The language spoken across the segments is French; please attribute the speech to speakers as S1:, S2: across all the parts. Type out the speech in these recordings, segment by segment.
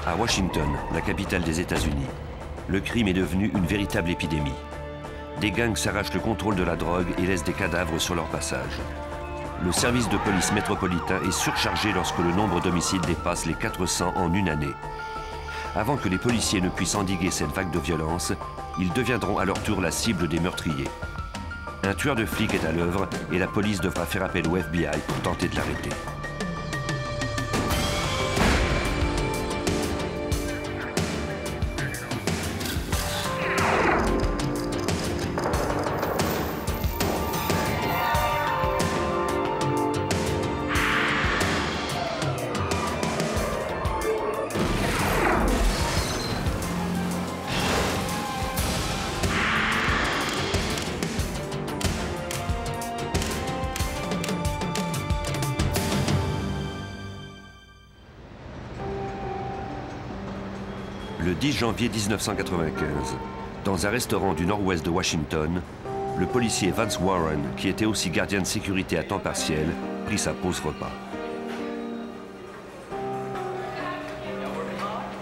S1: À Washington, la capitale des États-Unis, le crime est devenu une véritable épidémie. Des gangs s'arrachent le contrôle de la drogue et laissent des cadavres sur leur passage. Le service de police métropolitain est surchargé lorsque le nombre d'homicides dépasse les 400 en une année. Avant que les policiers ne puissent endiguer cette vague de violence, ils deviendront à leur tour la cible des meurtriers. Un tueur de flics est à l'œuvre et la police devra faire appel au FBI pour tenter de l'arrêter. Le 10 janvier 1995, dans un restaurant du nord-ouest de Washington, le policier Vance Warren, qui était aussi gardien de sécurité à temps partiel, prit sa pause repas.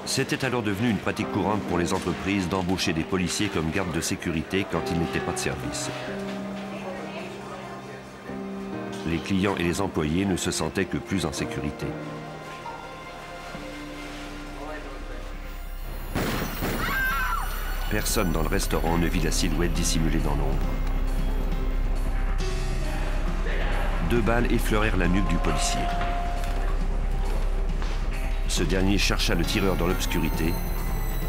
S1: C'était alors devenu une pratique courante pour les entreprises d'embaucher des policiers comme gardes de sécurité quand ils n'étaient pas de service. Les clients et les employés ne se sentaient que plus en sécurité. Personne dans le restaurant ne vit la silhouette dissimulée dans l'ombre. 2 balles effleurèrent la nuque du policier. Ce dernier chercha le tireur dans l'obscurité,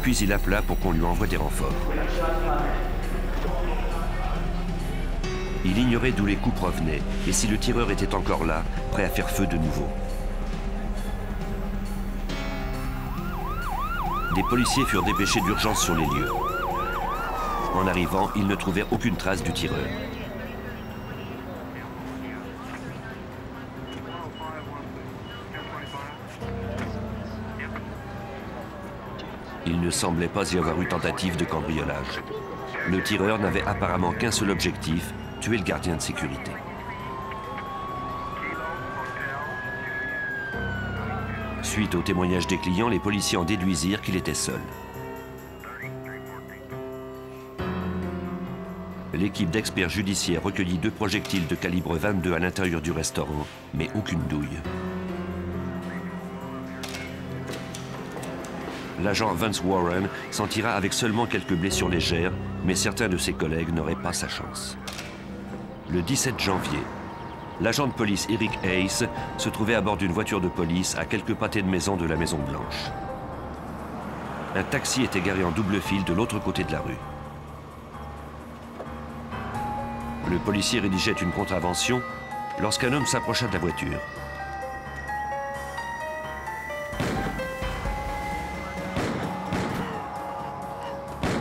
S1: puis il appela pour qu'on lui envoie des renforts. Il ignorait d'où les coups provenaient et si le tireur était encore là, prêt à faire feu de nouveau. Des policiers furent dépêchés d'urgence sur les lieux. En arrivant, ils ne trouvèrent aucune trace du tireur. Il ne semblait pas y avoir eu tentative de cambriolage. Le tireur n'avait apparemment qu'un seul objectif, tuer le gardien de sécurité. Suite au témoignage des clients, les policiers en déduisirent qu'il était seul. L'équipe d'experts judiciaires recueillit 2 projectiles de calibre 22 à l'intérieur du restaurant, mais aucune douille. L'agent Vance Warren s'en tira avec seulement quelques blessures légères, mais certains de ses collègues n'auraient pas sa chance. Le 17 janvier, l'agent de police Eric Hayes se trouvait à bord d'une voiture de police à quelques pâtés de maison de la Maison Blanche. Un taxi était garé en double file de l'autre côté de la rue. Le policier rédigeait une contravention lorsqu'un homme s'approcha de la voiture.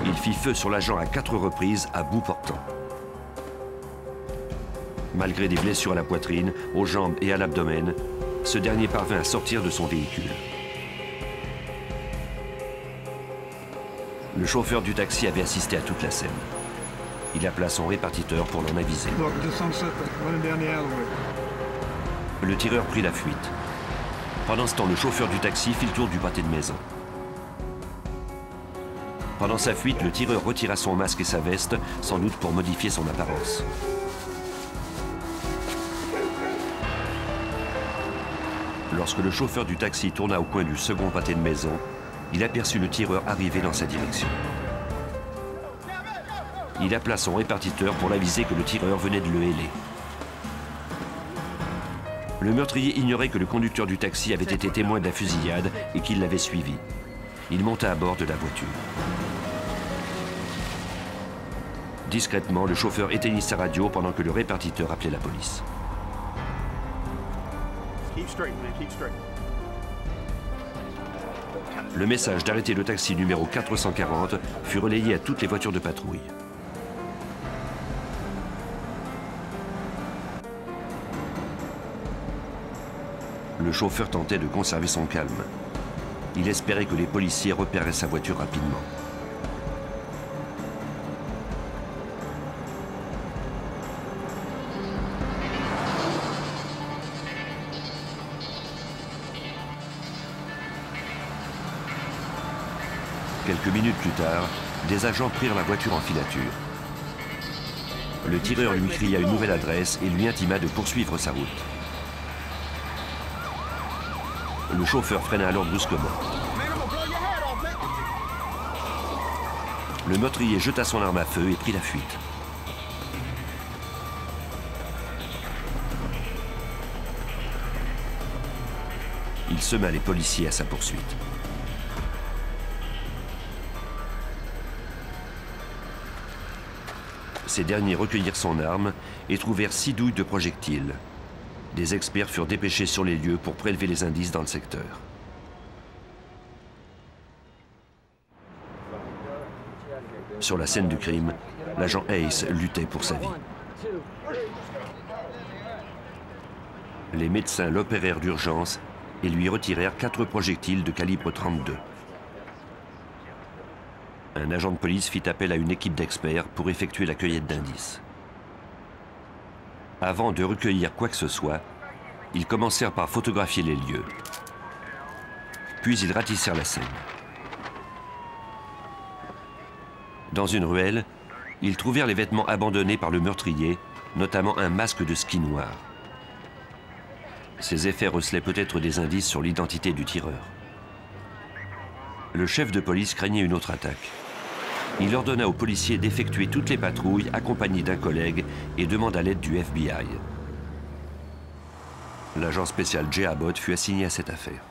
S1: Il fit feu sur l'agent à 4 reprises à bout portant. Malgré des blessures à la poitrine, aux jambes et à l'abdomen, ce dernier parvint à sortir de son véhicule. Le chauffeur du taxi avait assisté à toute la scène. Il appela son répartiteur pour l'en aviser. Le tireur prit la fuite. Pendant ce temps, le chauffeur du taxi fit le tour du pâté de maison. Pendant sa fuite, le tireur retira son masque et sa veste, sans doute pour modifier son apparence. Lorsque le chauffeur du taxi tourna au coin du second pâté de maison, il aperçut le tireur arriver dans sa direction. Il appela son répartiteur pour l'aviser que le tireur venait de le héler. Le meurtrier ignorait que le conducteur du taxi avait été témoin de la fusillade et qu'il l'avait suivi. Il monta à bord de la voiture. Discrètement, le chauffeur éteignit sa radio pendant que le répartiteur appelait la police. Le message d'arrêter le taxi numéro 440 fut relayé à toutes les voitures de patrouille. Le chauffeur tentait de conserver son calme. Il espérait que les policiers repéreraient sa voiture rapidement. Quelques minutes plus tard, des agents prirent la voiture en filature. Le tireur lui cria une nouvelle adresse et lui intima de poursuivre sa route. Le chauffeur freina alors brusquement. Le meurtrier jeta son arme à feu et prit la fuite. Il sema les policiers à sa poursuite. Ces derniers recueillirent son arme et trouvèrent 6 douilles de projectiles. Des experts furent dépêchés sur les lieux pour prélever les indices dans le secteur. Sur la scène du crime, l'agent Ace luttait pour sa vie. Les médecins l'opérèrent d'urgence et lui retirèrent 4 projectiles de calibre 32. Un agent de police fit appel à une équipe d'experts pour effectuer la cueillette d'indices. Avant de recueillir quoi que ce soit, ils commencèrent par photographier les lieux. Puis ils ratissèrent la scène. Dans une ruelle, ils trouvèrent les vêtements abandonnés par le meurtrier, notamment un masque de ski noir. Ces effets recelaient peut-être des indices sur l'identité du tireur. Le chef de police craignait une autre attaque. Il ordonna aux policiers d'effectuer toutes les patrouilles accompagnés d'un collègue et demanda l'aide du FBI. L'agent spécial Jay Abbott fut assigné à cette affaire.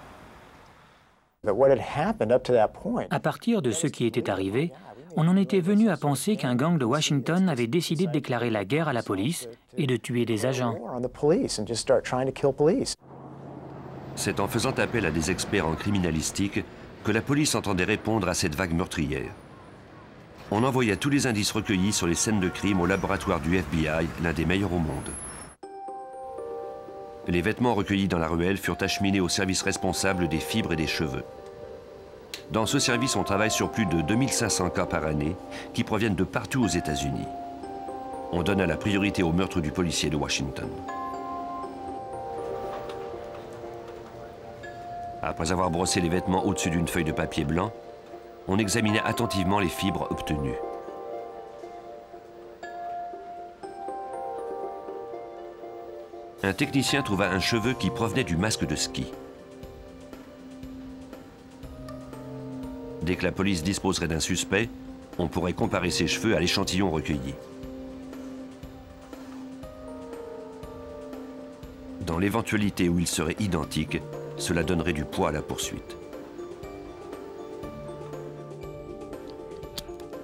S2: À partir de ce qui était arrivé, on en était venu à penser qu'un gang de Washington avait décidé de déclarer la guerre à la police et de tuer des agents.
S1: C'est en faisant appel à des experts en criminalistique que la police entendait répondre à cette vague meurtrière. On envoya tous les indices recueillis sur les scènes de crime au laboratoire du FBI, l'un des meilleurs au monde. Les vêtements recueillis dans la ruelle furent acheminés au service responsable des fibres et des cheveux. Dans ce service, on travaille sur plus de 2500 cas par année qui proviennent de partout aux États-Unis. On donna la priorité au meurtre du policier de Washington. Après avoir brossé les vêtements au-dessus d'une feuille de papier blanc, on examinait attentivement les fibres obtenues. Un technicien trouva un cheveu qui provenait du masque de ski. Dès que la police disposerait d'un suspect, on pourrait comparer ses cheveux à l'échantillon recueilli. Dans l'éventualité où ils seraient identiques, cela donnerait du poids à la poursuite.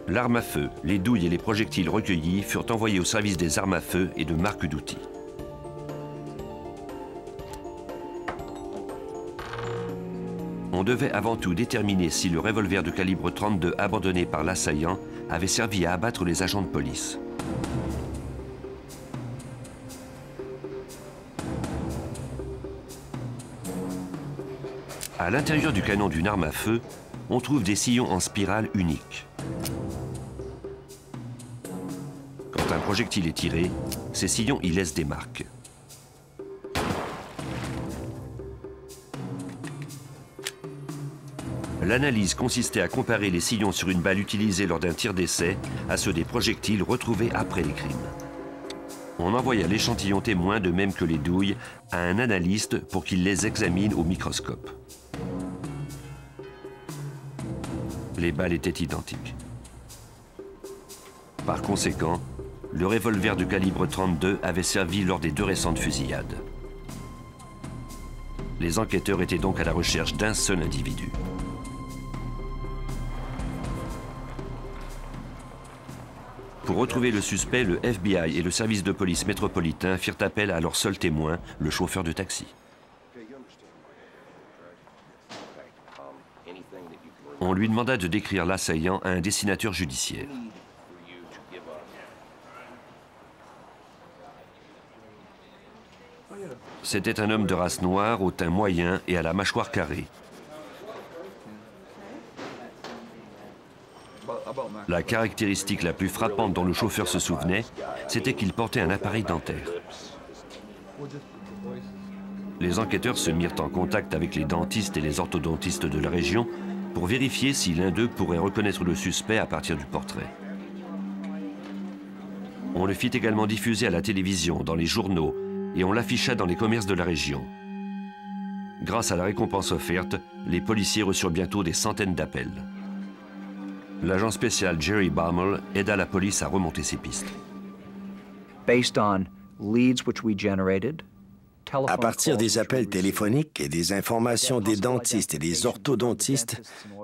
S1: L'arme à feu, les douilles et les projectiles recueillis furent envoyés au service des armes à feu et de marques d'outils. On devait avant tout déterminer si le revolver de calibre 32 abandonné par l'assaillant avait servi à abattre les agents de police. À l'intérieur du canon d'une arme à feu, on trouve des sillons en spirale uniques. Quand un projectile est tiré, ces sillons y laissent des marques. L'analyse consistait à comparer les sillons sur une balle utilisée lors d'un tir d'essai à ceux des projectiles retrouvés après les crimes. On envoya l'échantillon témoin, de même que les douilles, à un analyste pour qu'il les examine au microscope. Les balles étaient identiques. Par conséquent, le revolver de calibre 32 avait servi lors des 2 récentes fusillades. Les enquêteurs étaient donc à la recherche d'un seul individu. Pour retrouver le suspect, le FBI et le service de police métropolitain firent appel à leur seul témoin, le chauffeur de taxi. On lui demanda de décrire l'assaillant à un dessinateur judiciaire. C'était un homme de race noire, au teint moyen et à la mâchoire carrée. La caractéristique la plus frappante dont le chauffeur se souvenait, c'était qu'il portait un appareil dentaire. Les enquêteurs se mirent en contact avec les dentistes et les orthodontistes de la région pour vérifier si l'un d'eux pourrait reconnaître le suspect à partir du portrait. On le fit également diffuser à la télévision, dans les journaux, et on l'afficha dans les commerces de la région. Grâce à la récompense offerte, les policiers reçurent bientôt des centaines d'appels. L'agent spécial Jerry Baumel aida la police à remonter ses pistes.
S3: À partir des appels téléphoniques et des informations des dentistes et des orthodontistes,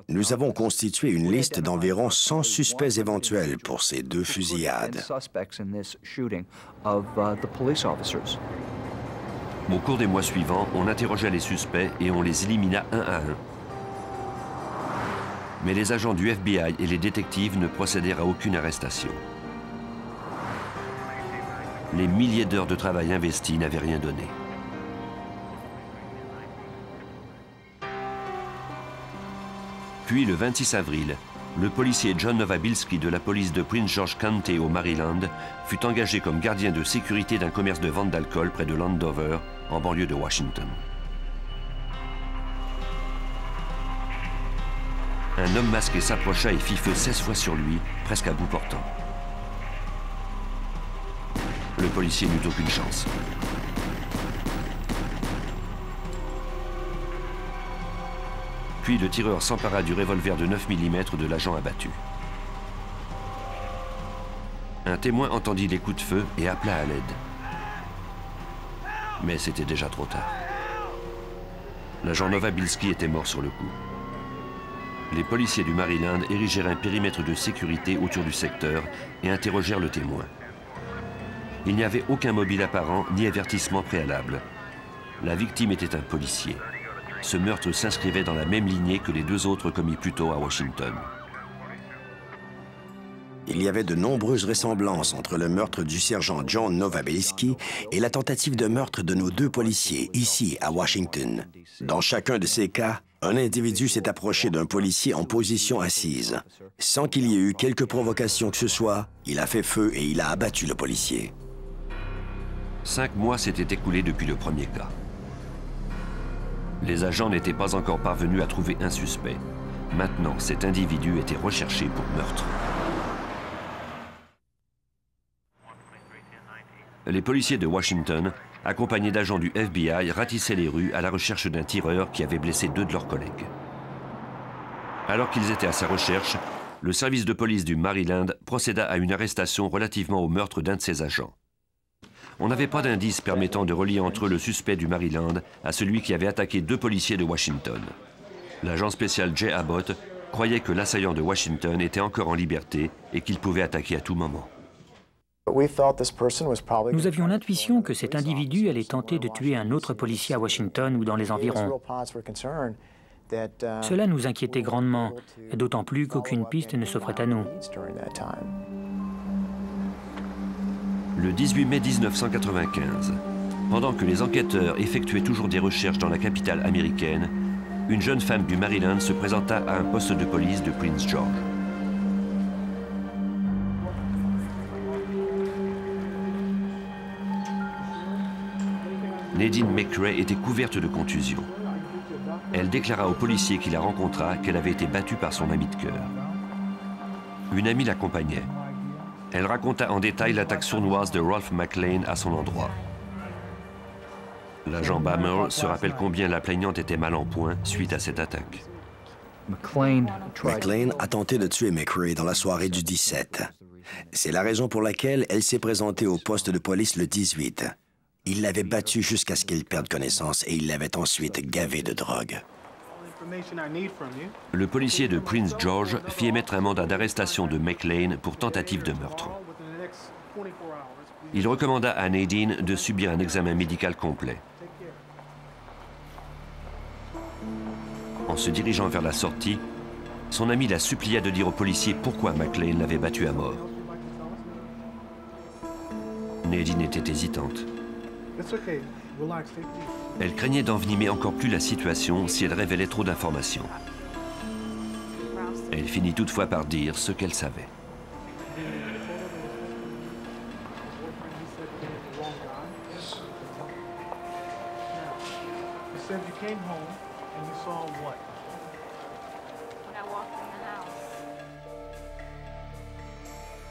S3: nous avons constitué une liste d'environ 100 suspects éventuels pour ces deux fusillades.
S1: Au cours des mois suivants, on interrogea les suspects et on les élimina un à un. Mais les agents du FBI et les détectives ne procédèrent à aucune arrestation. Les milliers d'heures de travail investies n'avaient rien donné. Puis, le 26 avril, le policier John Nowabilski de la police de Prince George County au Maryland fut engagé comme gardien de sécurité d'un commerce de vente d'alcool près de Landover, en banlieue de Washington. Un homme masqué s'approcha et fit feu 16 fois sur lui, presque à bout portant. Le policier n'eut aucune chance. Puis le tireur s'empara du revolver de 9 mm de l'agent abattu. Un témoin entendit les coups de feu et appela à l'aide. Mais c'était déjà trop tard. L'agent Nowabilski était mort sur le coup. Les policiers du Maryland érigèrent un périmètre de sécurité autour du secteur et interrogèrent le témoin. Il n'y avait aucun mobile apparent ni avertissement préalable. La victime était un policier. Ce meurtre s'inscrivait dans la même lignée que les deux autres commis plus tôt à Washington.
S3: Il y avait de nombreuses ressemblances entre le meurtre du sergent John Nowabilski et la tentative de meurtre de nos deux policiers, ici, à Washington. Dans chacun de ces cas, un individu s'est approché d'un policier en position assise. Sans qu'il y ait eu quelque provocation que ce soit, il a fait feu et il a abattu le policier.
S1: 5 mois s'étaient écoulés depuis le premier cas. Les agents n'étaient pas encore parvenus à trouver un suspect. Maintenant, cet individu était recherché pour meurtre. Les policiers de Washington, accompagnés d'agents du FBI, ratissaient les rues à la recherche d'un tireur qui avait blessé 2 de leurs collègues. Alors qu'ils étaient à sa recherche, le service de police du Maryland procéda à une arrestation relativement au meurtre d'un de ses agents. On n'avait pas d'indices permettant de relier entre eux le suspect du Maryland à celui qui avait attaqué 2 policiers de Washington. L'agent spécial Jay Abbott croyait que l'assaillant de Washington était encore en liberté et qu'il pouvait attaquer à tout moment.
S2: Nous avions l'intuition que cet individu allait tenter de tuer un autre policier à Washington ou dans les environs. Cela nous inquiétait grandement, d'autant plus qu'aucune piste ne s'offrait à nous.
S1: Le 18 mai 1995, pendant que les enquêteurs effectuaient toujours des recherches dans la capitale américaine, une jeune femme du Maryland se présenta à un poste de police de Prince George. Nadine McRae était couverte de contusions. Elle déclara au policier qui la rencontra qu'elle avait été battue par son ami de cœur. Une amie l'accompagnait. Elle raconta en détail l'attaque sournoise de Ralph McLean à son endroit. L'agent Baumel se rappelle combien la plaignante était mal en point suite à cette attaque.
S3: McLean a tenté de tuer McRae dans la soirée du 17. C'est la raison pour laquelle elle s'est présentée au poste de police le 18. Il l'avait battue jusqu'à ce qu'elle perde connaissance et il l'avait ensuite gavée de drogue.
S1: Le policier de Prince George fit émettre un mandat d'arrestation de McLean pour tentative de meurtre. Il recommanda à Nadine de subir un examen médical complet. En se dirigeant vers la sortie, son ami la supplia de dire au policier pourquoi McLean l'avait battue à mort. Nadine était hésitante. Elle craignait d'envenimer encore plus la situation si elle révélait trop d'informations. Elle finit toutefois par dire ce qu'elle savait.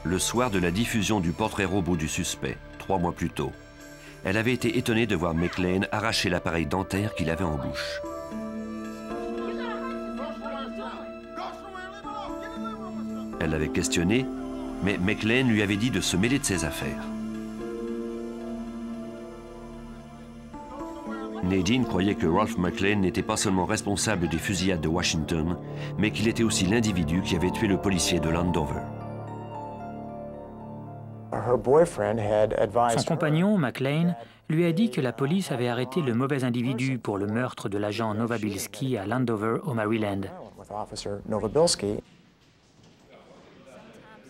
S1: Le soir de la diffusion du portrait robot du suspect, 3 mois plus tôt, elle avait été étonnée de voir McLean arracher l'appareil dentaire qu'il avait en bouche. Elle l'avait questionné, mais McLean lui avait dit de se mêler de ses affaires. Nadine croyait que Ralph McLean n'était pas seulement responsable des fusillades de Washington, mais qu'il était aussi l'individu qui avait tué le policier de Landover.
S2: Son compagnon, McLean, lui a dit que la police avait arrêté le mauvais individu pour le meurtre de l'agent Nowabilski à Landover, au Maryland.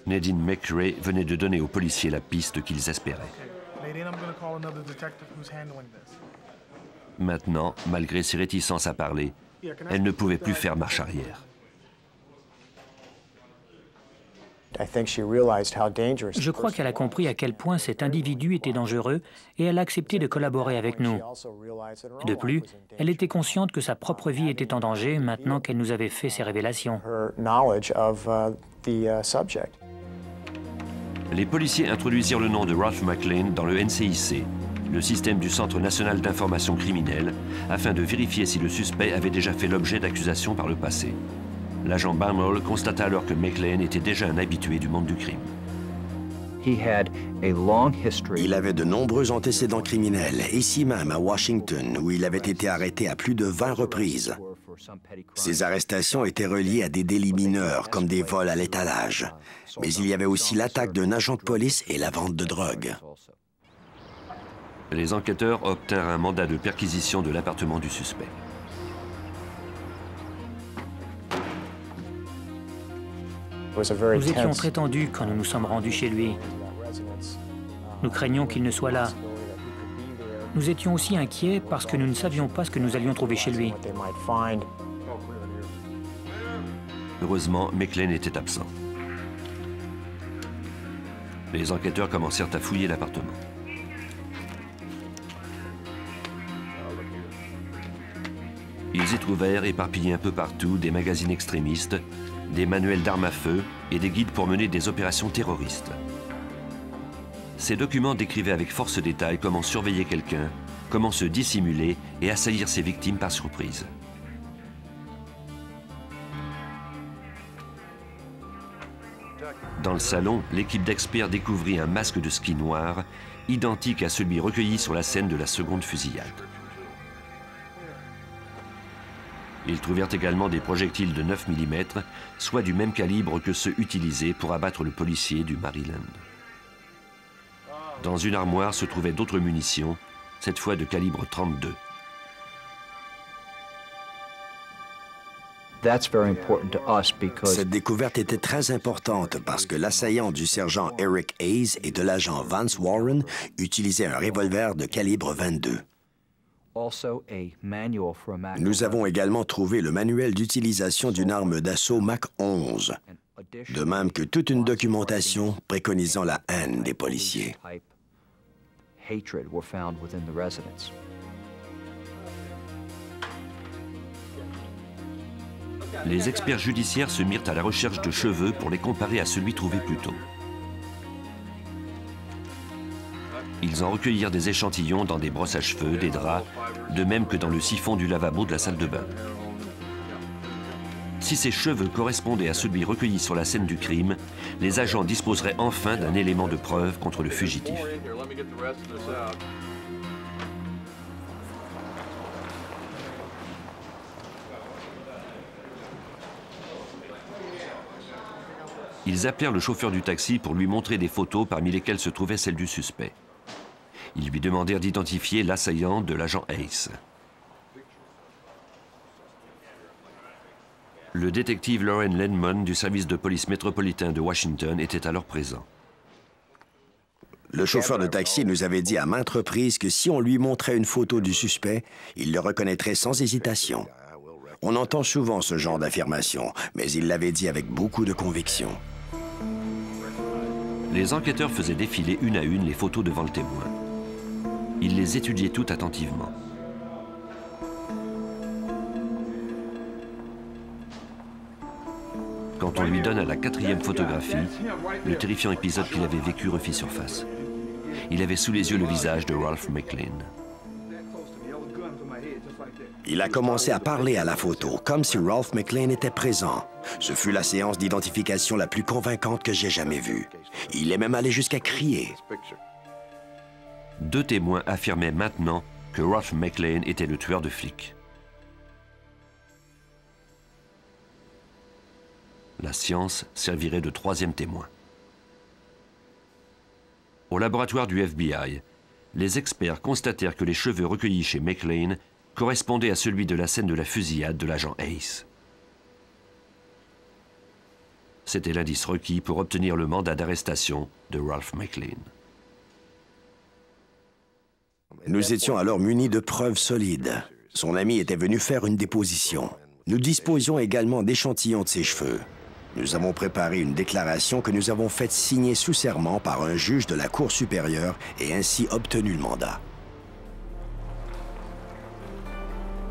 S1: Nadine McRae venait de donner aux policiers la piste qu'ils espéraient. Maintenant, malgré ses réticences à parler, elle ne pouvait plus faire marche arrière.
S2: Je crois qu'elle a compris à quel point cet individu était dangereux et elle a accepté de collaborer avec nous. De plus, elle était consciente que sa propre vie était en danger maintenant qu'elle nous avait fait ces révélations.
S1: Les policiers introduisirent le nom de Ralph McLean dans le NCIC, le système du Centre national d'information criminelle, afin de vérifier si le suspect avait déjà fait l'objet d'accusations par le passé. L'agent Barnwell constata alors que McLean était déjà un habitué du monde du crime.
S3: Il avait de nombreux antécédents criminels, ici même à Washington, où il avait été arrêté à plus de 20 reprises. Ces arrestations étaient reliées à des délits mineurs, comme des vols à l'étalage. Mais il y avait aussi l'attaque d'un agent de police et la vente de drogue.
S1: Les enquêteurs obtinrent un mandat de perquisition de l'appartement du suspect.
S2: Nous étions très tendus quand nous nous sommes rendus chez lui. Nous craignions qu'il ne soit là. Nous étions aussi inquiets parce que nous ne savions pas ce que nous allions trouver chez lui.
S1: Heureusement, McLean était absent. Les enquêteurs commencèrent à fouiller l'appartement. Ils y trouvèrent, éparpillés un peu partout, des magazines extrémistes, des manuels d'armes à feu et des guides pour mener des opérations terroristes. Ces documents décrivaient avec force détail comment surveiller quelqu'un, comment se dissimuler et assaillir ses victimes par surprise. Dans le salon, l'équipe d'experts découvrit un masque de ski noir, identique à celui recueilli sur la scène de la seconde fusillade. Ils trouvèrent également des projectiles de 9 mm, soit du même calibre que ceux utilisés pour abattre le policier du Maryland. Dans une armoire se trouvaient d'autres munitions, cette fois de calibre 32.
S3: Cette découverte était très importante parce que l'assaillant du sergent Eric Hayes et de l'agent Vance Warren utilisait un revolver de calibre 22. Nous avons également trouvé le manuel d'utilisation d'une arme d'assaut Mach 11, de même que toute une documentation préconisant la haine des policiers.
S1: Les experts judiciaires se mirent à la recherche de cheveux pour les comparer à celui trouvé plus tôt. Ils en recueillirent des échantillons dans des brosses à cheveux, des draps, de même que dans le siphon du lavabo de la salle de bain. Si ces cheveux correspondaient à celui recueilli sur la scène du crime, les agents disposeraient enfin d'un élément de preuve contre le fugitif. Ils appelèrent le chauffeur du taxi pour lui montrer des photos parmi lesquelles se trouvait celle du suspect. Ils lui demandèrent d'identifier l'assaillant de l'agent Hayes. Le détective Lauren Lenman du service de police métropolitain de Washington était alors présent.
S3: Le chauffeur de taxi nous avait dit à maintes reprises que si on lui montrait une photo du suspect, il le reconnaîtrait sans hésitation. On entend souvent ce genre d'affirmation, mais il l'avait dit avec beaucoup de conviction.
S1: Les enquêteurs faisaient défiler une à une les photos devant le témoin. Ils les étudiaient toutes attentivement. quand on lui donne à la 4e photographie, le terrifiant épisode qu'il avait vécu refit surface. Il avait sous les yeux le visage de Ralph McLean.
S3: Il a commencé à parler à la photo, comme si Ralph McLean était présent. Ce fut la séance d'identification la plus convaincante que j'ai jamais vue. Il est même allé jusqu'à crier.
S1: 2 témoins affirmaient maintenant que Ralph McLean était le tueur de flics. La science servirait de 3e témoin. Au laboratoire du FBI, les experts constatèrent que les cheveux recueillis chez McLean correspondaient à celui de la scène de la fusillade de l'agent Ace. C'était l'indice requis pour obtenir le mandat d'arrestation de Ralph McLean.
S3: Nous étions alors munis de preuves solides. Son ami était venu faire une déposition. Nous disposions également d'échantillons de ses cheveux. Nous avons préparé une déclaration que nous avons faite signer sous serment par un juge de la Cour supérieure et ainsi obtenu le mandat.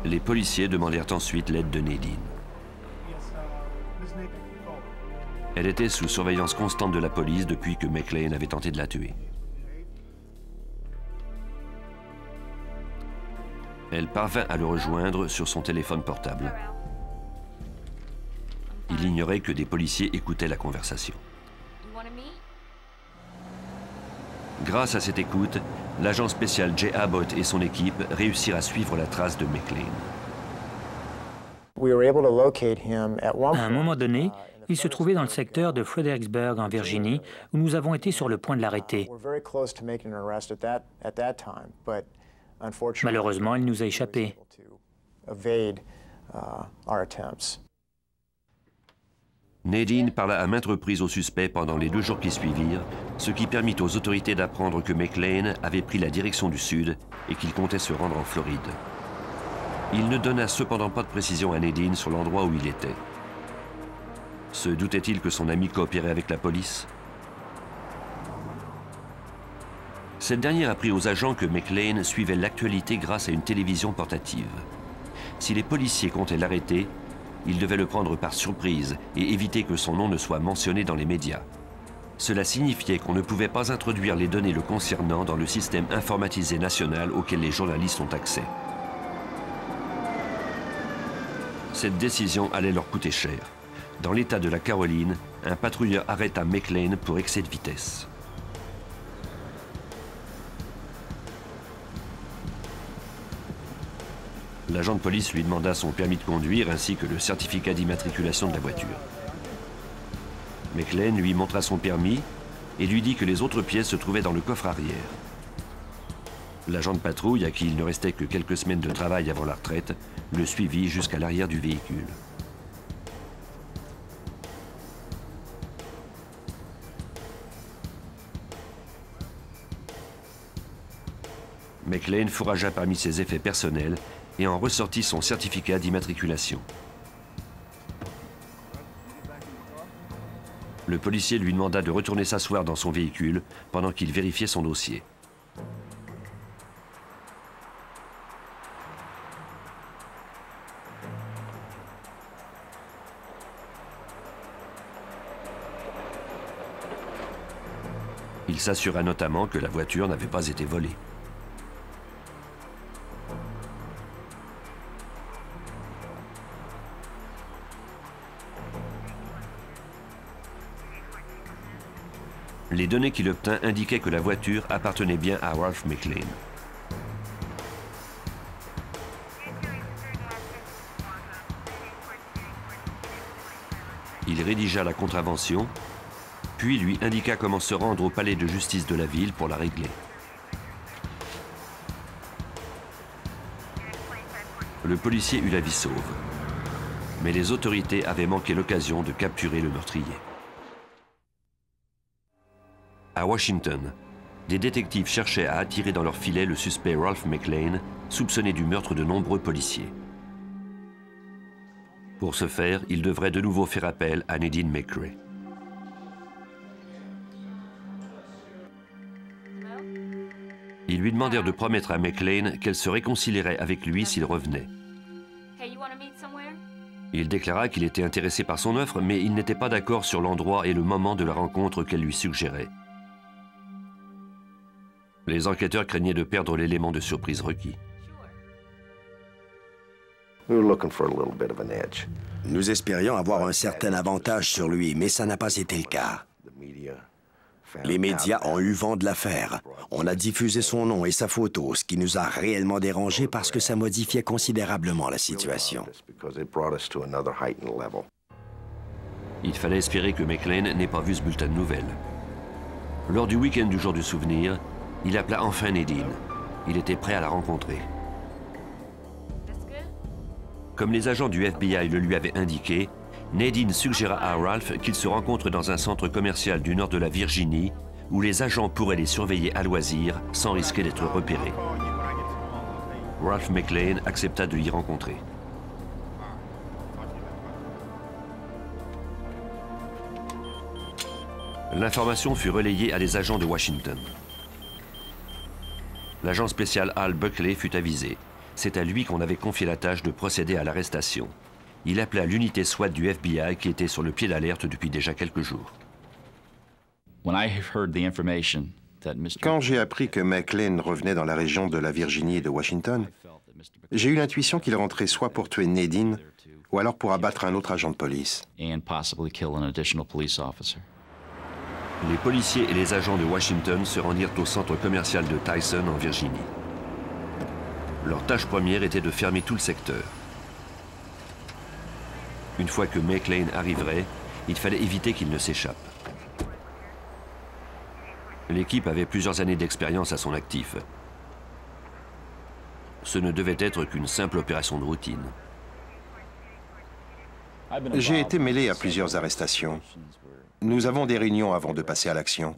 S1: Les policiers demandèrent ensuite l'aide de Nadine. Elle était sous surveillance constante de la police depuis que McLean avait tenté de la tuer. Elle parvint à le rejoindre sur son téléphone portable. Il ignorait que des policiers écoutaient la conversation. Grâce à cette écoute, l'agent spécial Jay Abbott et son équipe réussirent à suivre la trace de McLean.
S2: À un moment donné, il se trouvait dans le secteur de Fredericksburg, en Virginie, où nous avons été sur le point de l'arrêter. Malheureusement, il nous a échappé.
S1: Nadine parla à maintes reprises au suspect pendant les 2 jours qui suivirent, ce qui permit aux autorités d'apprendre que McLean avait pris la direction du sud et qu'il comptait se rendre en Floride. Il ne donna cependant pas de précision à Nadine sur l'endroit où il était. Se doutait-il que son ami coopérait avec la police? Cette dernière apprit aux agents que McLean suivait l'actualité grâce à une télévision portative. Si les policiers comptaient l'arrêter, ils devaient le prendre par surprise et éviter que son nom ne soit mentionné dans les médias. Cela signifiait qu'on ne pouvait pas introduire les données le concernant dans le système informatisé national auquel les journalistes ont accès. Cette décision allait leur coûter cher. Dans l'État de la Caroline, un patrouilleur arrêta McLean pour excès de vitesse. L'agent de police lui demanda son permis de conduire ainsi que le certificat d'immatriculation de la voiture. McLean lui montra son permis et lui dit que les autres pièces se trouvaient dans le coffre arrière. L'agent de patrouille, à qui il ne restait que quelques semaines de travail avant la retraite, le suivit jusqu'à l'arrière du véhicule. McLean fourragea parmi ses effets personnels et en ressortit son certificat d'immatriculation. Le policier lui demanda de retourner s'asseoir dans son véhicule pendant qu'il vérifiait son dossier. Il s'assura notamment que la voiture n'avait pas été volée. Les données qu'il obtint indiquaient que la voiture appartenait bien à Ralph McLean. Il rédigea la contravention, puis lui indiqua comment se rendre au palais de justice de la ville pour la régler. Le policier eut la vie sauve, mais les autorités avaient manqué l'occasion de capturer le meurtrier. À Washington, des détectives cherchaient à attirer dans leur filet le suspect Ralph McLean, soupçonné du meurtre de nombreux policiers. Pour ce faire, ils devraient de nouveau faire appel à Nadine McRae. Ils lui demandèrent de promettre à McLean qu'elle se réconcilierait avec lui s'il revenait. Il déclara qu'il était intéressé par son offre, mais il n'était pas d'accord sur l'endroit et le moment de la rencontre qu'elle lui suggérait. Les enquêteurs craignaient de perdre l'élément de surprise requis.
S3: Nous espérions avoir un certain avantage sur lui, mais ça n'a pas été le cas. Les médias ont eu vent de l'affaire. On a diffusé son nom et sa photo, ce qui nous a réellement dérangés parce que ça modifiait considérablement la situation.
S1: Il fallait espérer que McLean n'ait pas vu ce bulletin de nouvelles. Lors du week-end du jour du souvenir, il appela enfin Nadine. Il était prêt à la rencontrer. Comme les agents du FBI le lui avaient indiqué, Nadine suggéra à Ralph qu'ils se rencontrent dans un centre commercial du nord de la Virginie où les agents pourraient les surveiller à loisir sans risquer d'être repérés. Ralph McLean accepta de l'y rencontrer. L'information fut relayée à des agents de Washington. L'agent spécial Al Buckley fut avisé. C'est à lui qu'on avait confié la tâche de procéder à l'arrestation. Il appela l'unité SWAT du FBI qui était sur le pied d'alerte depuis déjà quelques jours.
S4: Quand j'ai appris que McLean revenait dans la région de la Virginie et de Washington, j'ai eu l'intuition qu'il rentrait soit pour tuer Nadine ou alors pour abattre un autre agent de police.
S1: Les policiers et les agents de Washington se rendirent au centre commercial de Tyson en Virginie. Leur tâche première était de fermer tout le secteur. Une fois que McLean arriverait, il fallait éviter qu'il ne s'échappe. L'équipe avait plusieurs années d'expérience à son actif. Ce ne devait être qu'une simple opération de routine.
S4: J'ai été mêlé à plusieurs arrestations. Nous avons des réunions avant de passer à l'action.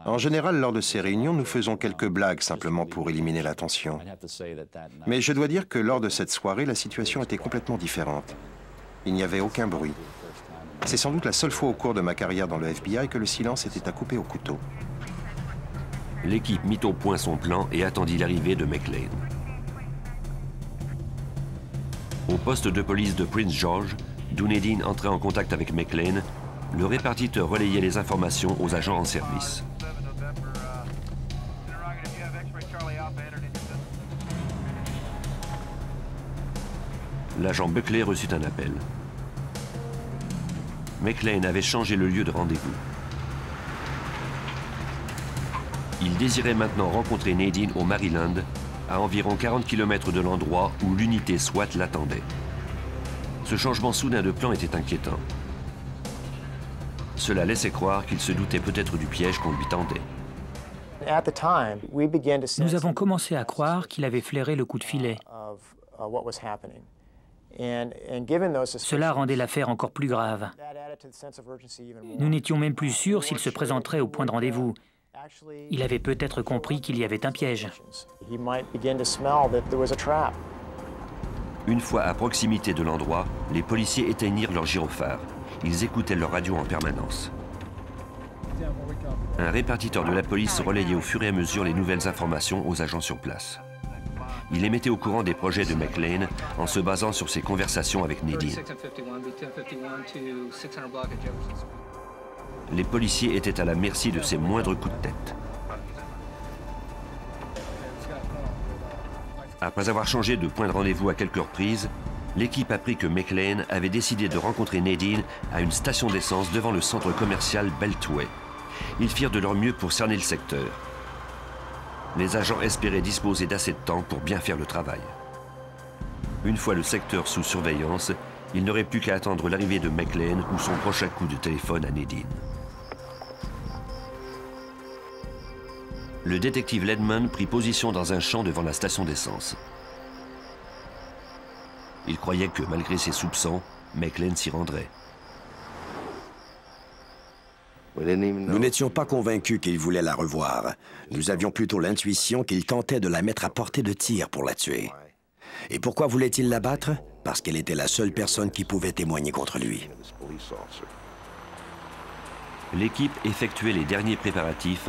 S4: En général, lors de ces réunions, nous faisons quelques blagues simplement pour éliminer la tension. Mais je dois dire que lors de cette soirée, la situation était complètement différente. Il n'y avait aucun bruit. C'est sans doute la seule fois au cours de ma carrière dans le FBI que le silence était à couper au couteau.
S1: L'équipe mit au point son plan et attendit l'arrivée de McLean. Au poste de police de Prince George, d'où Nadine entrait en contact avec McLean, le répartiteur relayait les informations aux agents en service. L'agent Buckley reçut un appel. McLean avait changé le lieu de rendez-vous. Il désirait maintenant rencontrer Nadine au Maryland, à environ 40 km de l'endroit où l'unité SWAT l'attendait. Ce changement soudain de plan était inquiétant. Cela laissait croire qu'il se doutait peut-être du piège qu'on lui tendait.
S2: Nous avons commencé à croire qu'il avait flairé le coup de filet. Cela rendait l'affaire encore plus grave. Nous n'étions même plus sûrs s'il se présenterait au point de rendez-vous. Il avait peut-être compris qu'il y avait un piège.
S1: Une fois à proximité de l'endroit, les policiers éteignirent leur gyrophare. Ils écoutaient leur radio en permanence. Un répartiteur de la police relayait au fur et à mesure les nouvelles informations aux agents sur place. Il les mettait au courant des projets de McLean en se basant sur ses conversations avec Nadine. Les policiers étaient à la merci de ses moindres coups de tête. Après avoir changé de point de rendez-vous à quelques reprises, l'équipe apprit que McLean avait décidé de rencontrer Nadine à une station d'essence devant le centre commercial Beltway. Ils firent de leur mieux pour cerner le secteur. Les agents espéraient disposer d'assez de temps pour bien faire le travail. Une fois le secteur sous surveillance, ils n'auraient plus qu'à attendre l'arrivée de McLean ou son prochain coup de téléphone à Nadine. Le détective Ledman prit position dans un champ devant la station d'essence. Il croyait que, malgré ses soupçons, McLean s'y rendrait.
S3: Nous n'étions pas convaincus qu'il voulait la revoir. Nous avions plutôt l'intuition qu'il tentait de la mettre à portée de tir pour la tuer. Et pourquoi voulait-il la battre? Parce qu'elle était la seule personne qui pouvait témoigner contre lui.
S1: L'équipe effectuait les derniers préparatifs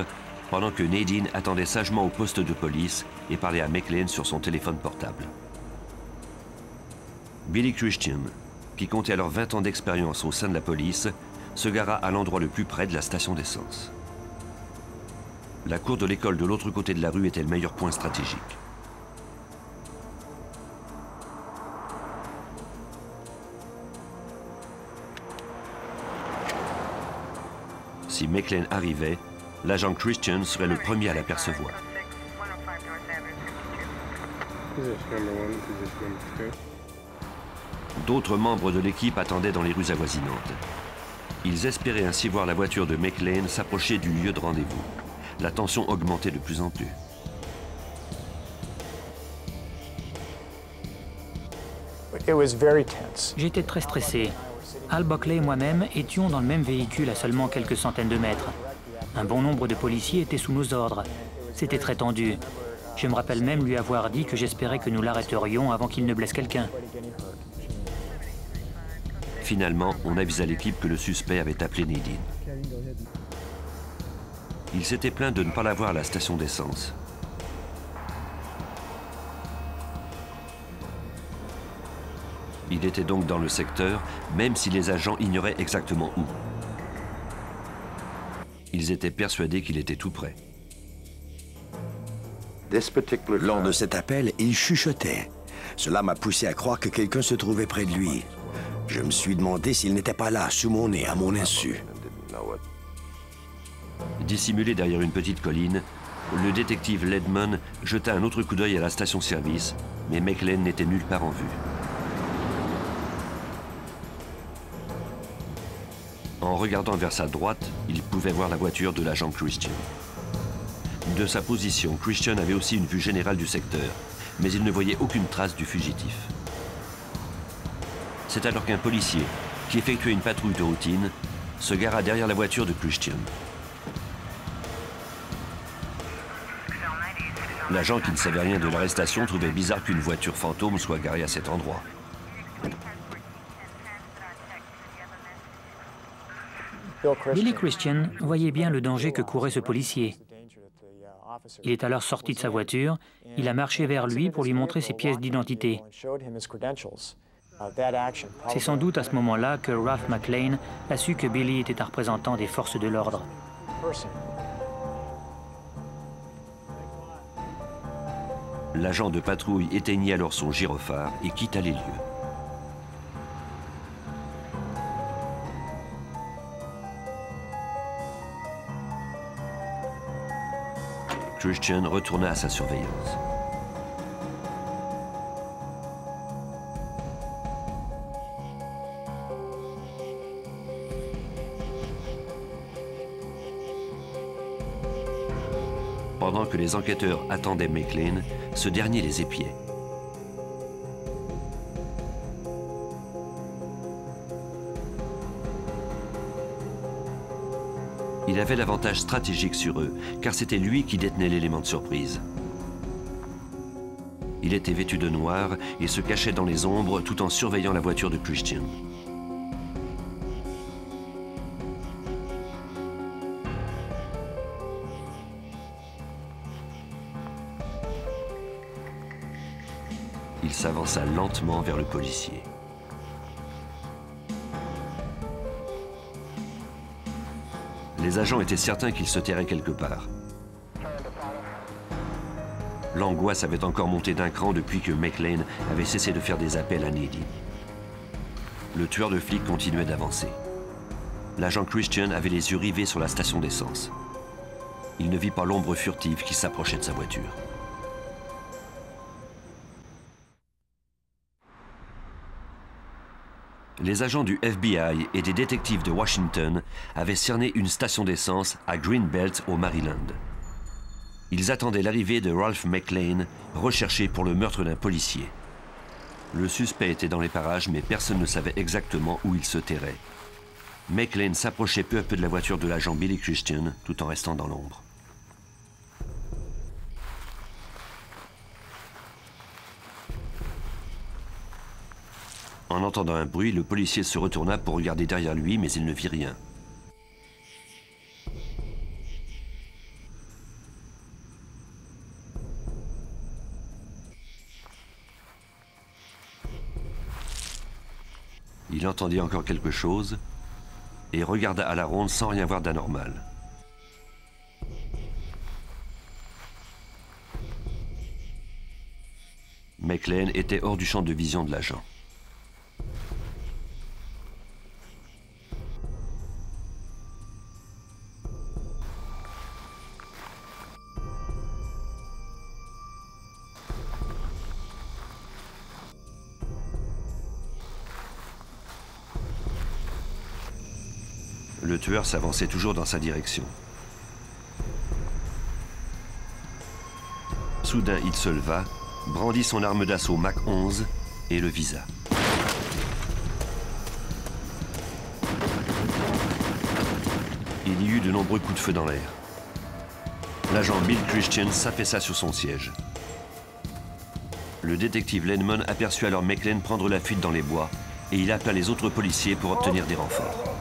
S1: pendant que Nadine attendait sagement au poste de police et parlait à McLean sur son téléphone portable. Billy Christian, qui comptait alors 20 ans d'expérience au sein de la police, se gara à l'endroit le plus près de la station d'essence. La cour de l'école de l'autre côté de la rue était le meilleur point stratégique. Si McLean arrivait, l'agent Christian serait le premier à l'apercevoir. D'autres membres de l'équipe attendaient dans les rues avoisinantes. Ils espéraient ainsi voir la voiture de McLean s'approcher du lieu de rendez-vous. La tension augmentait de plus en plus.
S2: J'étais très stressé. Al Buckley et moi-même étions dans le même véhicule à seulement quelques centaines de mètres. Un bon nombre de policiers étaient sous nos ordres. C'était très tendu. Je me rappelle même lui avoir dit que j'espérais que nous l'arrêterions avant qu'il ne blesse quelqu'un.
S1: Finalement, on avisa l'équipe que le suspect avait appelé Nadine. Il s'était plaint de ne pas la voir à la station d'essence. Il était donc dans le secteur, même si les agents ignoraient exactement où. Ils étaient persuadés qu'il était tout près.
S3: Lors de cet appel, il chuchotait. Cela m'a poussé à croire que quelqu'un se trouvait près de lui. Je me suis demandé s'il n'était pas là, sous mon nez, à mon insu.
S1: Dissimulé derrière une petite colline, le détective Ledman jeta un autre coup d'œil à la station-service, mais McLean n'était nulle part en vue. En regardant vers sa droite, il pouvait voir la voiture de l'agent Christian. De sa position, Christian avait aussi une vue générale du secteur, mais il ne voyait aucune trace du fugitif. C'est alors qu'un policier, qui effectuait une patrouille de routine, se gara derrière la voiture de Christian. L'agent qui ne savait rien de l'arrestation trouvait bizarre qu'une voiture fantôme soit garée à cet endroit.
S2: Billy Christian voyait bien le danger que courait ce policier. Il est alors sorti de sa voiture, il a marché vers lui pour lui montrer ses pièces d'identité. C'est sans doute à ce moment-là que Ralph McLean a su que Billy était un représentant des forces de l'ordre.
S1: L'agent de patrouille éteignit alors son gyrophare et quitta les lieux. Christian retourna à sa surveillance. Pendant que les enquêteurs attendaient McLean, ce dernier les épiait. Il avait l'avantage stratégique sur eux, car c'était lui qui détenait l'élément de surprise. Il était vêtu de noir et se cachait dans les ombres tout en surveillant la voiture de Christian. Il s'avança lentement vers le policier. Les agents étaient certains qu'il se tairait quelque part. L'angoisse avait encore monté d'un cran depuis que McLean avait cessé de faire des appels à Nadine. Le tueur de flics continuait d'avancer. L'agent Christian avait les yeux rivés sur la station d'essence. Il ne vit pas l'ombre furtive qui s'approchait de sa voiture. Les agents du FBI et des détectives de Washington avaient cerné une station d'essence à Greenbelt au Maryland. Ils attendaient l'arrivée de Ralph McLean, recherché pour le meurtre d'un policier. Le suspect était dans les parages, mais personne ne savait exactement où il se terrait. McLean s'approchait peu à peu de la voiture de l'agent Billy Christian, tout en restant dans l'ombre. En entendant un bruit, le policier se retourna pour regarder derrière lui, mais il ne vit rien. Il entendit encore quelque chose et regarda à la ronde sans rien voir d'anormal. McLean était hors du champ de vision de l'agent. Le tueur s'avançait toujours dans sa direction. Soudain, il se leva, brandit son arme d'assaut Mac 11 et le visa. Il y eut de nombreux coups de feu dans l'air. L'agent Bill Christian s'affaissa sur son siège. Le détective Lenman aperçut alors McLean prendre la fuite dans les bois et il appela les autres policiers pour obtenir des renforts.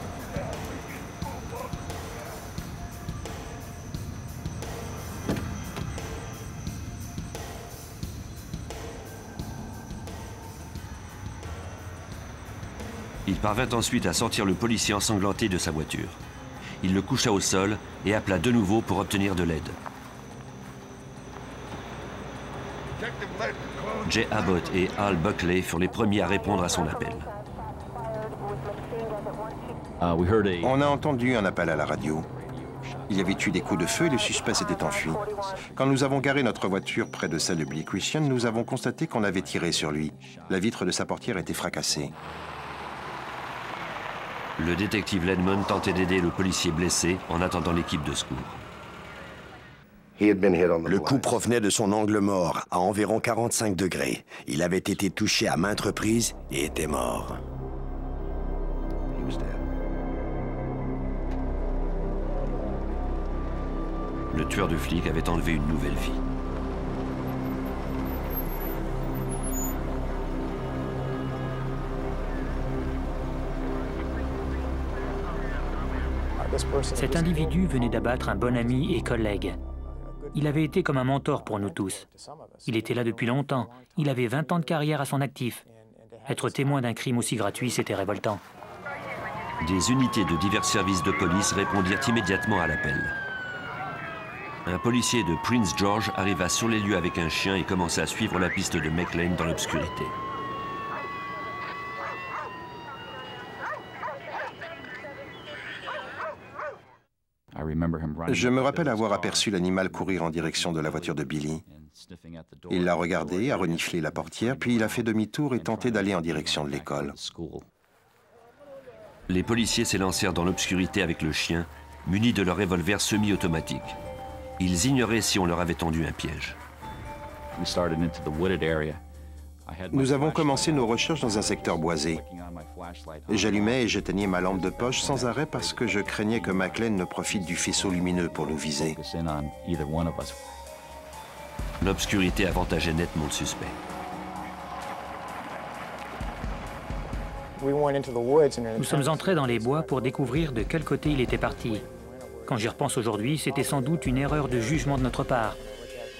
S1: Il parvint ensuite à sortir le policier ensanglanté de sa voiture. Il le coucha au sol et appela de nouveau pour obtenir de l'aide. Jay Abbott et Al Buckley furent les premiers à répondre à son appel.
S4: On a entendu un appel à la radio. Il y avait eu des coups de feu et le suspect s'était enfui. Quand nous avons garé notre voiture près de celle de Billy Christian, nous avons constaté qu'on avait tiré sur lui. La vitre de sa portière était fracassée.
S1: Le détective Lenman tentait d'aider le policier blessé en attendant l'équipe de secours.
S3: Le coup provenait de son angle mort, à environ 45 degrés. Il avait été touché à maintes reprises et était mort.
S1: Le tueur de flics avait enlevé une nouvelle vie.
S2: Cet individu venait d'abattre un bon ami et collègue. Il avait été comme un mentor pour nous tous. Il était là depuis longtemps. Il avait 20 ans de carrière à son actif. Être témoin d'un crime aussi gratuit, c'était révoltant.
S1: Des unités de divers services de police répondirent immédiatement à l'appel. Un policier de Prince George arriva sur les lieux avec un chien et commença à suivre la piste de McLean dans l'obscurité.
S4: Je me rappelle avoir aperçu l'animal courir en direction de la voiture de Billy. Il l'a regardé, a reniflé la portière, puis il a fait demi-tour et tenté d'aller en direction de l'école.
S1: Les policiers s'élancèrent dans l'obscurité avec le chien, munis de leur revolver semi-automatique. Ils ignoraient si on leur avait tendu un piège.
S4: Nous avons commencé nos recherches dans un secteur boisé. J'allumais et j'éteignais ma lampe de poche sans arrêt parce que je craignais que McLean ne profite du faisceau lumineux pour nous viser.
S1: L'obscurité avantageait nettement le suspect.
S2: Nous sommes entrés dans les bois pour découvrir de quel côté il était parti. Quand j'y repense aujourd'hui, c'était sans doute une erreur de jugement de notre part.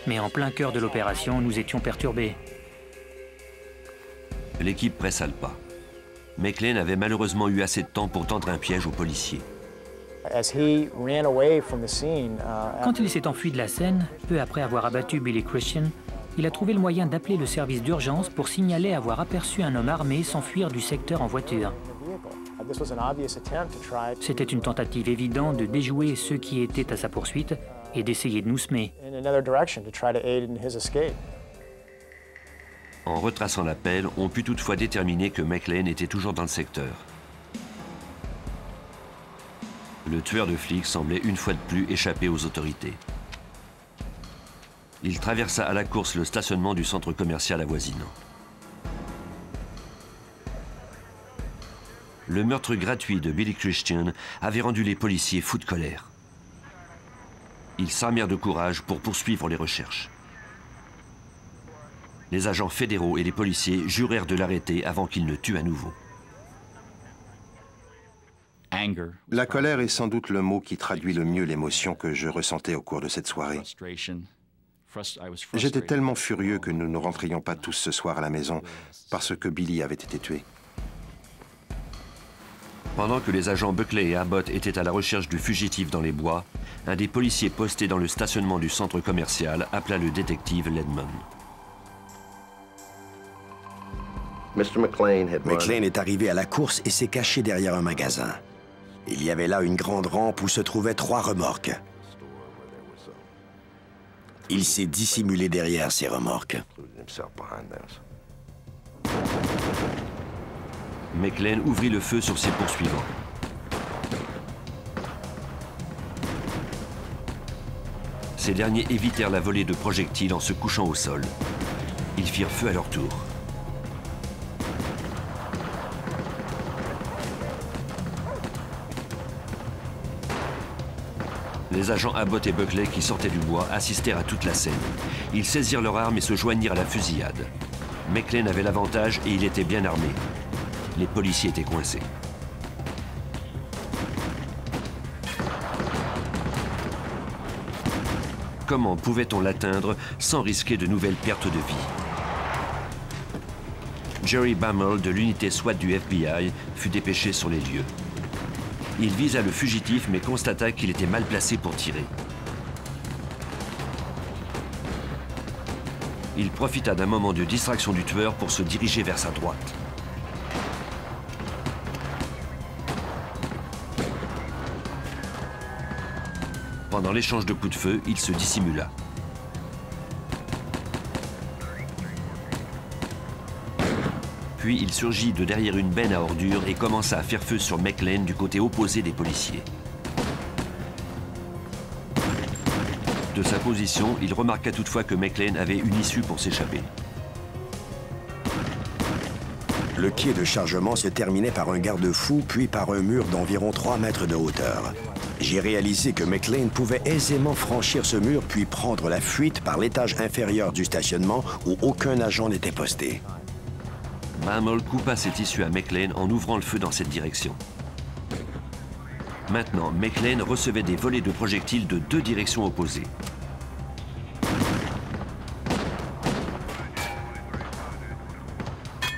S2: Mais en plein cœur de l'opération, nous étions perturbés.
S1: L'équipe pressa le pas. McLean avait malheureusement eu assez de temps pour tendre un piège aux policiers.
S2: Quand il s'est enfui de la scène, peu après avoir abattu Billy Christian, il a trouvé le moyen d'appeler le service d'urgence pour signaler avoir aperçu un homme armé s'enfuir du secteur en voiture. C'était une tentative évidente de déjouer ceux qui étaient à sa poursuite et d'essayer de nous semer.
S1: En retraçant l'appel, on put toutefois déterminer que McLean était toujours dans le secteur. Le tueur de flics semblait une fois de plus échapper aux autorités. Il traversa à la course le stationnement du centre commercial avoisinant. Le meurtre gratuit de Billy Christian avait rendu les policiers fous de colère. Ils s'armèrent de courage pour poursuivre les recherches. Les agents fédéraux et les policiers jurèrent de l'arrêter avant qu'il ne tue à nouveau.
S4: La colère est sans doute le mot qui traduit le mieux l'émotion que je ressentais au cours de cette soirée. J'étais tellement furieux que nous ne rentrions pas tous ce soir à la maison parce que Billy avait été tué.
S1: Pendant que les agents Buckley et Abbott étaient à la recherche du fugitif dans les bois, un des policiers postés dans le stationnement du centre commercial appela le détective Ledman.
S3: McLean est arrivé à la course et s'est caché derrière un magasin. Il y avait là une grande rampe où se trouvaient 3 remorques. Il s'est dissimulé derrière ces remorques.
S1: McLean ouvrit le feu sur ses poursuivants. Ces derniers évitèrent la volée de projectiles en se couchant au sol. Ils firent feu à leur tour. Les agents Abbott et Buckley qui sortaient du bois assistèrent à toute la scène. Ils saisirent leurs armes et se joignirent à la fusillade. McLean avait l'avantage et il était bien armé. Les policiers étaient coincés. Comment pouvait-on l'atteindre sans risquer de nouvelles pertes de vie? Jerry Bammel de l'unité SWAT du FBI fut dépêché sur les lieux. Il visa le fugitif mais constata qu'il était mal placé pour tirer. Il profita d'un moment de distraction du tueur pour se diriger vers sa droite. Pendant l'échange de coups de feu, il se dissimula. Puis il surgit de derrière une benne à ordures et commença à faire feu sur McLean du côté opposé des policiers. De sa position, il remarqua toutefois que McLean avait une issue pour s'échapper.
S3: Le quai de chargement se terminait par un garde-fou, puis par un mur d'environ 3 mètres de hauteur. J'ai réalisé que McLean pouvait aisément franchir ce mur puis prendre la fuite par l'étage inférieur du stationnement où aucun agent n'était posté.
S1: Bammel coupa cette issue à McLean en ouvrant le feu dans cette direction. Maintenant, McLean recevait des volées de projectiles de 2 directions opposées.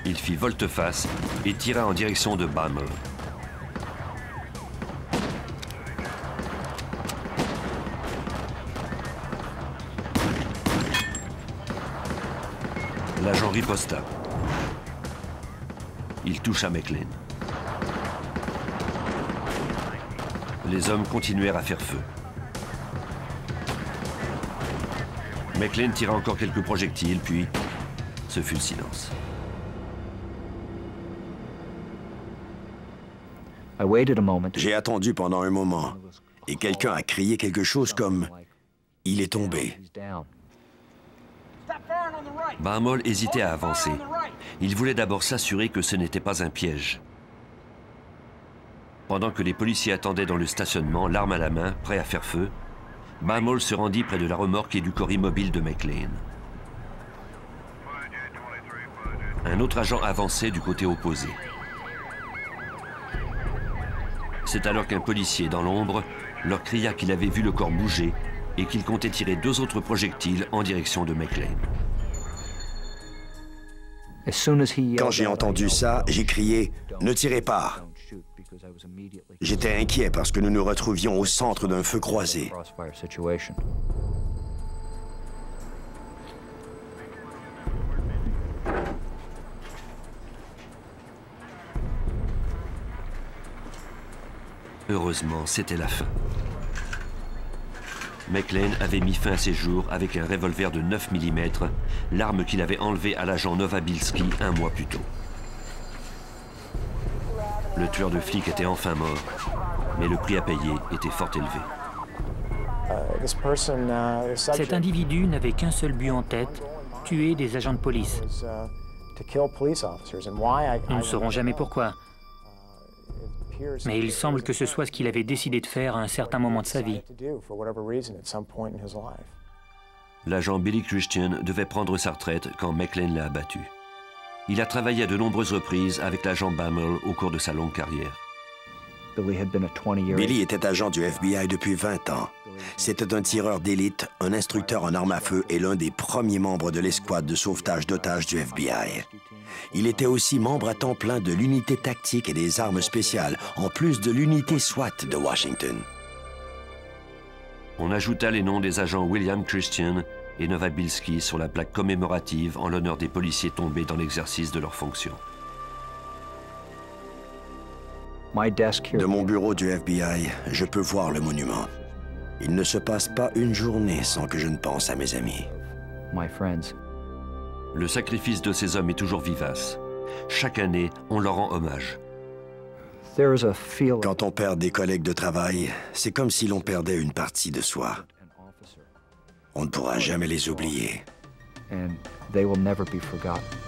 S1: Il fit volte-face et tira en direction de Bammel. L'agent riposta. Il toucha McLean. Les hommes continuèrent à faire feu. McLean tira encore quelques projectiles, puis ce fut le silence.
S3: J'ai attendu pendant un moment et quelqu'un a crié quelque chose comme « Il est tombé ».
S1: Bammel hésitait à avancer. Il voulait d'abord s'assurer que ce n'était pas un piège. Pendant que les policiers attendaient dans le stationnement, l'arme à la main, prêt à faire feu, Bammel se rendit près de la remorque et du corps immobile de McLean. Un autre agent avançait du côté opposé. C'est alors qu'un policier, dans l'ombre, leur cria qu'il avait vu le corps bouger et qu'il comptait tirer 2 autres projectiles en direction de McLean.
S3: Quand j'ai entendu ça, j'ai crié « Ne tirez pas !» J'étais inquiet parce que nous nous retrouvions au centre d'un feu croisé.
S1: Heureusement, c'était la fin. McLean avait mis fin à ses jours avec un revolver de 9 mm, l'arme qu'il avait enlevée à l'agent Nowabilski 1 mois plus tôt. Le tueur de flics était enfin mort, mais le prix à payer était fort élevé.
S2: Cet individu n'avait qu'un seul but en tête, tuer des agents de police. Nous ne saurons jamais pourquoi. Mais il semble que ce soit ce qu'il avait décidé de faire à un certain moment de sa vie.
S1: L'agent Billy Christian devait prendre sa retraite quand McLean l'a abattu. Il a travaillé à de nombreuses reprises avec l'agent Bammel au cours de sa longue carrière.
S3: Billy était agent du FBI depuis 20 ans. C'était un tireur d'élite, un instructeur en armes à feu et l'un des premiers membres de l'escouade de sauvetage d'otages du FBI. Il était aussi membre à temps plein de l'unité tactique et des armes spéciales, en plus de l'unité SWAT de Washington.
S1: On ajouta les noms des agents William Christian et Nova Bilski sur la plaque commémorative en l'honneur des policiers tombés dans l'exercice de leurs fonctions.
S3: De mon bureau du FBI, je peux voir le monument. Il ne se passe pas une journée sans que je ne pense à mes amis.
S1: Le sacrifice de ces hommes est toujours vivace. Chaque année, on leur rend hommage.
S3: Quand on perd des collègues de travail, c'est comme si l'on perdait une partie de soi. On ne pourra jamais les oublier.
S5: And they will never be forgotten.